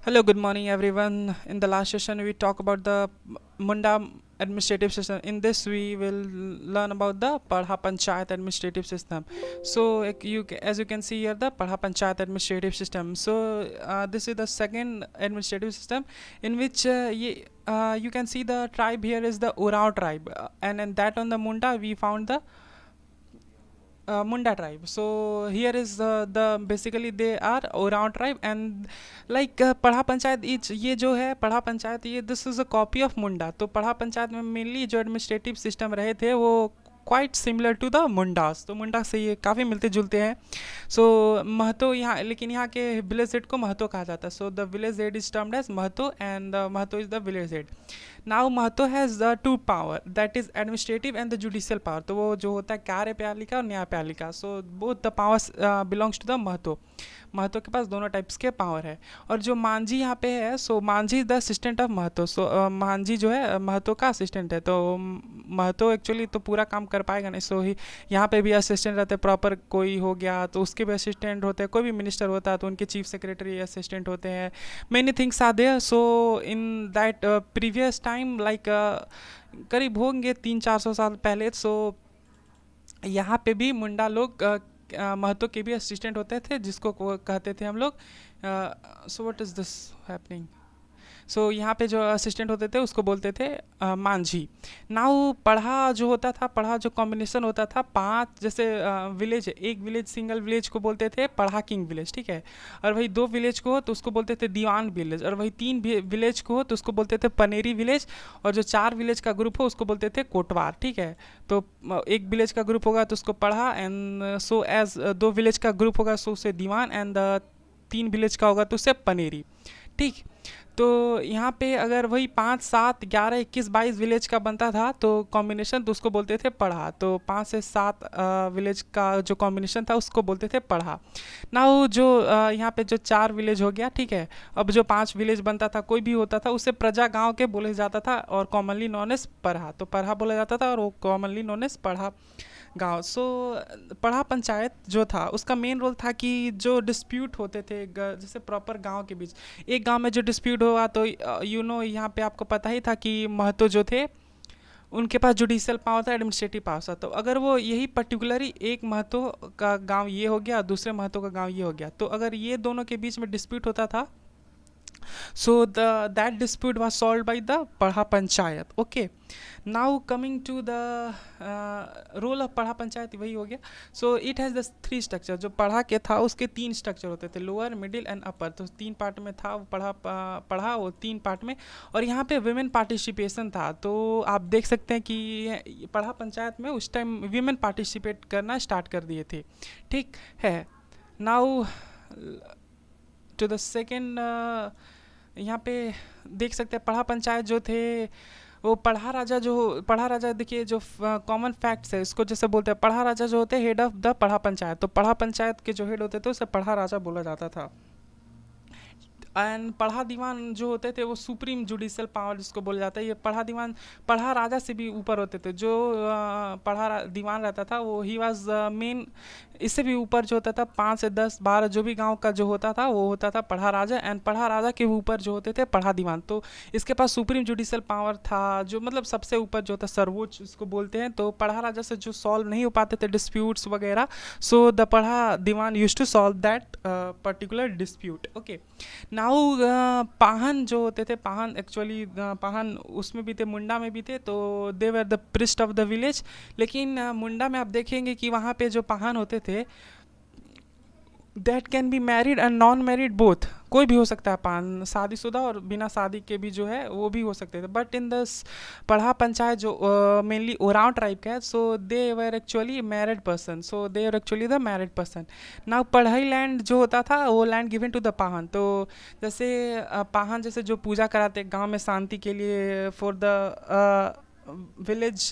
Hello, good morning, everyone. In the last session, we talk about the Munda administrative system. In this, we will learn about the Padha Panchayat administrative system. So, as you can see here, the Padha Panchayat administrative system. So, this is the second administrative system in which you can see the tribe here is the Urao tribe, and in that on the Munda we found the Munda tribe. So here is the basically they are Oraon tribe and like पढ़ा पंचायत ये जो है पढ़ा पंचायत ये this is a copy of Munda. तो पढ़ा पंचायत में mainly जो administrative system रहे थे वो quite similar to the Mundas. तो मुंडा से ये काफ़ी मिलते जुलते हैं. सो महतो यहाँ लेकिन यहाँ के विलेज हेड को महतो कहा जाता है. So the village head is termed as Mahato and Mahato is the village head. Now Mahato has the two power that is administrative and the judicial power. तो वो जो होता है कार्यपालिका और न्यायपालिका. So both the powers belongs to the Mahato. Mahato के पास दोनों टाइप्स के पावर है. और जो मांझी यहाँ पे है so Manjhi the assistant of Mahto. So Manjhi जो है महतो का असिस्टेंट है. तो महतो एक्चुअली तो पूरा काम कर पाएगा नहीं. सो ही यहाँ पे भी असिस्टेंट रहते हैं. प्रॉपर कोई हो गया तो उसके भी असिस्टेंट होते हैं. कोई भी मिनिस्टर होता है तो उनके चीफ सेक्रेटरी असिस्टेंट होते हैं. Many things are there. So in that previous time like करीब होंगे 300-400 साल पहले. सो यहाँ पे भी मुंडा लोग महतो के भी असिस्टेंट होते थे जिसको कहते थे हम लोग. So what is this happening. So यहाँ पे जो असिस्टेंट होते थे उसको बोलते थे मांझी. नाउ पढ़ा जो होता था पढ़ा जो कॉम्बिनेशन होता था 5 जैसे विलेज है. एक विलेज सिंगल विलेज को बोलते थे पढ़ा किंग विलेज. ठीक है. और वही 2 विलेज को हो तो उसको बोलते थे दीवान विलेज. और वही 3 विलेज को हो तो उसको बोलते थे पनेरी विलेज. और जो 4 विलेज का ग्रुप हो उसको बोलते थे कोटवार. ठीक है. तो एक विलेज का ग्रुप होगा तो उसको पढ़ा एंड सो एज 2 विलेज का ग्रुप होगा सो उसे दीवान एंड 3 विलेज का होगा तो उसे पनेरी. ठीक. तो यहाँ पे अगर वही 5, 7, 11, 21, 22 विलेज का बनता था तो कॉम्बिनेशन तो उसको बोलते थे पढ़ा. तो 5 से 7 विलेज का जो कॉम्बिनेशन था उसको बोलते थे पढ़ा. ना वो जो यहाँ पे जो 4 विलेज हो गया. ठीक है. अब जो 5 विलेज बनता था कोई भी होता था उसे प्रजा गांव के बोले जाता था और कॉमनली नॉन एज पढ़ा. तो पढ़ा बोला जाता था और वो कॉमनली नॉन एज पढ़ा गांव. सो पढ़ा पंचायत जो था उसका मेन रोल था कि जो डिस्प्यूट होते थे जैसे प्रॉपर गांव के बीच एक गांव में जो डिस्प्यूट हुआ तो यहाँ पे आपको पता ही था कि महतो जो थे उनके पास जुडिशियल पावर था एडमिनिस्ट्रेटिव पावर था. तो अगर वो यही पर्टिकुलरली एक महतो का गांव ये हो गया दूसरे महतो का गांव ये हो गया तो अगर ये दोनों के बीच में डिस्प्यूट होता था so that dispute was solved by the Padha Panchayat. Okay. Now coming to the role of Padha Panchayat वही हो गया. So it has the 3 structure. जो पढ़ा के था उसके 3 स्ट्रक्चर होते थे लोअर मिडिल एंड अपर. तो 3 पार्ट में था वो पढ़ा वो 3 पार्ट में. और यहाँ पे विमेन पार्टिसिपेशन था. तो आप देख सकते हैं कि पढ़ा पंचायत में उस टाइम विमेन पार्टिसिपेट करना स्टार्ट कर दिए थे. ठीक है. नाउ टू द सेकेंड यहाँ पे देख सकते हैं पढ़ा पंचायत जो थे वो पढ़ा राजा देखिए जो कॉमन फैक्ट्स है इसको जैसे बोलते हैं पढ़ा राजा जो होते हैं head of the Parha panchayat. तो पढ़ा पंचायत के जो हेड होते थे उसे पढ़ा राजा बोला जाता था. एंड पढ़ा दीवान जो होते थे वो सुप्रीम जुडिशियल पावर जिसको बोला जाता है. ये पढ़ा दीवान पढ़ा राजा से भी ऊपर होते थे. जो पढ़ा दीवान रहता था वो ही वाज मेन. इससे भी ऊपर जो होता था 5 से 10, 12 जो भी गांव का जो होता था वो होता था पढ़ा राजा. एंड पढ़ा राजा के ऊपर जो होते थे पढ़ा दीवान. तो इसके पास सुप्रीम जुडिशियल पावर था जो मतलब सबसे ऊपर जो होता सर्वोच्च उसको बोलते हैं. तो पढ़ा राजा से जो सॉल्व नहीं हो पाते थे डिस्प्यूट्स वगैरह so the Parha Diwan use to solve that particular dispute. Okay. Now Pahan जो होते थे पाहन एक्चुअली पाहन उसमें भी थे मुंडा में भी थे. तो they were the priest of the village. लेकिन मुंडा में आप देखेंगे कि वहाँ पे जो पाहन होते थे that can be married and non married both. कोई भी हो सकता है पान शादीशुदा और बिना शादी के भी जो है वो भी हो सकते थे. बट इन दस पढ़ा पंचायत जो मेनली ओराव ट्राइब का है so they were actually married person. So they were actually the married person. Now पढ़ाई लैंड जो होता था वो land given to the Pahan. तो जैसे पाहन जैसे जो पूजा कराते गांव में शांति के लिए for the village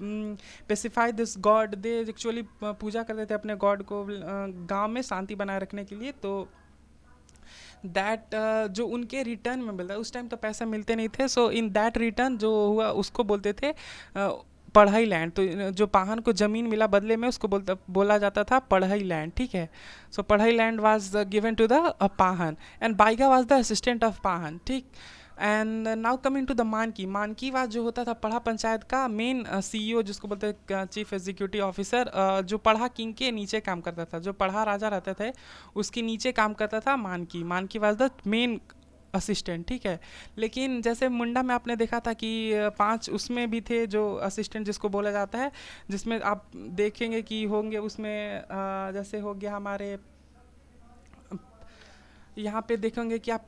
specify this god. They actually पूजा करते थे अपने गॉड को गांव में शांति बनाए रखने के लिए. तो दैट जो उनके रिटर्न में मिलता है उस टाइम तो पैसा मिलते नहीं थे. सो इन दैट रिटर्न जो हुआ उसको बोलते थे पढ़ई लैंड, तो जो पाहन को ज़मीन मिला बदले में उसको बोला जाता था पढ़ई लैंड, ठीक है। सो पढ़ई land was given to the Pahan and Baiga was the assistant of Pahan, ठीक। And now coming to the Manki, मानकीवाद जो होता था पढ़ा पंचायत का मेन सीईओ, जिसको बोलते हैं चीफ एग्जीक्यूटिव ऑफिसर, जो पढ़ा किंग के नीचे काम करता था, जो पढ़ा राजा रहते थे उसके नीचे काम करता था मानकी। मानकी वाज द मेन असिस्टेंट, ठीक है। लेकिन जैसे मुंडा में आपने देखा था कि 5 उसमें भी थे जो असिस्टेंट जिसको बोला जाता है, जिसमें आप देखेंगे कि होंगे उसमें जैसे हो गया हमारे यहाँ पे देखेंगे कि आप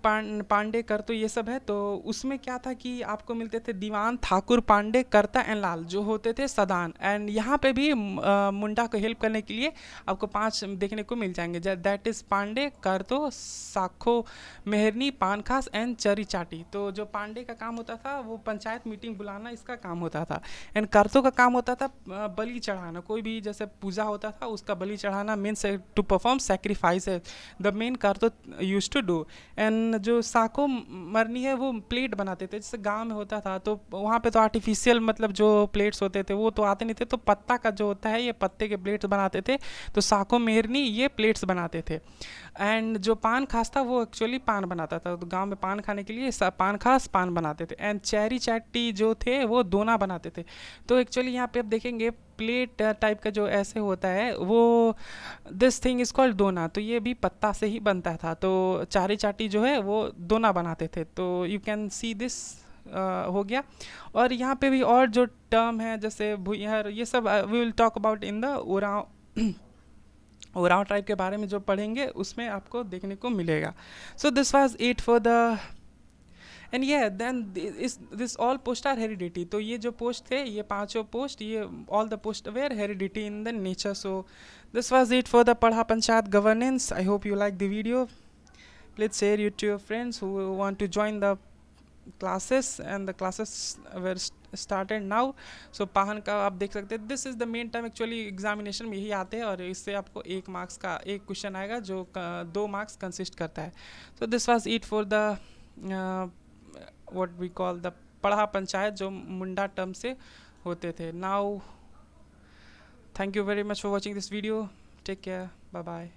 पांडे कर तो ये सब है, तो उसमें क्या था कि आपको मिलते थे दीवान, ठाकुर, पांडे, करता एंड लाल, जो होते थे सदान। एंड यहाँ पे भी मुंडा को हेल्प करने के लिए आपको 5 देखने को मिल जाएंगे, दैट इज़ पांडे, करतो, साखो, मेहरनी, पानखास एंड चरी चाटी। तो जो पांडे का काम होता था वो पंचायत मीटिंग बुलाना, इसका काम होता था। एंड करतो का काम होता था बलि चढ़ाना, कोई भी जैसे पूजा होता था उसका बलि चढ़ाना, means to perform sacrifice, the main करतो यूज टू डू। एंड जो साको मरनी है वो प्लेट बनाते थे, जैसे गांव में होता था तो वहाँ पे तो आर्टिफिशियल मतलब जो प्लेट्स होते थे वो तो आते नहीं थे, तो पत्ता का जो होता है ये पत्ते के प्लेट्स बनाते थे, तो साको मेहरनी ये प्लेट्स बनाते थे। एंड जो पान खास था वो एक्चुअली पान बनाता था, तो गांव में पान खाने के लिए पान खास पान बनाते थे। एंड चेरी चैटी जो थे वो दोना बनाते थे। तो एक्चुअली यहाँ पे आप देखेंगे प्लेट टाइप का जो ऐसे होता है वो दिस थिंग इज कॉल्ड दोना, तो ये भी पत्ता से ही बनता था। तो चारी चाटी जो है वो दोना बनाते थे, तो यू कैन सी दिस हो गया। और यहाँ पे भी और जो टर्म है जैसे भुइहर, ये सब we will talk about in the Oraon Oraon tribe के बारे में जो पढ़ेंगे उसमें आपको देखने को मिलेगा। So this was it for the and ये then this all post are heredity. तो ये जो पोस्ट थे, ये 5 पोस्ट, ये all the post were heredity in the nature. So this was it for the Parha panchayat governance. I hope you like the video. Please share it to your friends who want to join the classes, and the classes were started now. So Pahan का आप देख सकते हैं, this is the main time, actually examination में यही आते हैं और इससे आपको 1 मार्क्स का एक क्वेश्चन आएगा जो 2 मार्क्स कंसिस्ट करता है। So this was it for the what we call the Parha panchayat, जो मुंडा टर्म से होते थे। Now thank you very much for watching this video, take care, bye bye.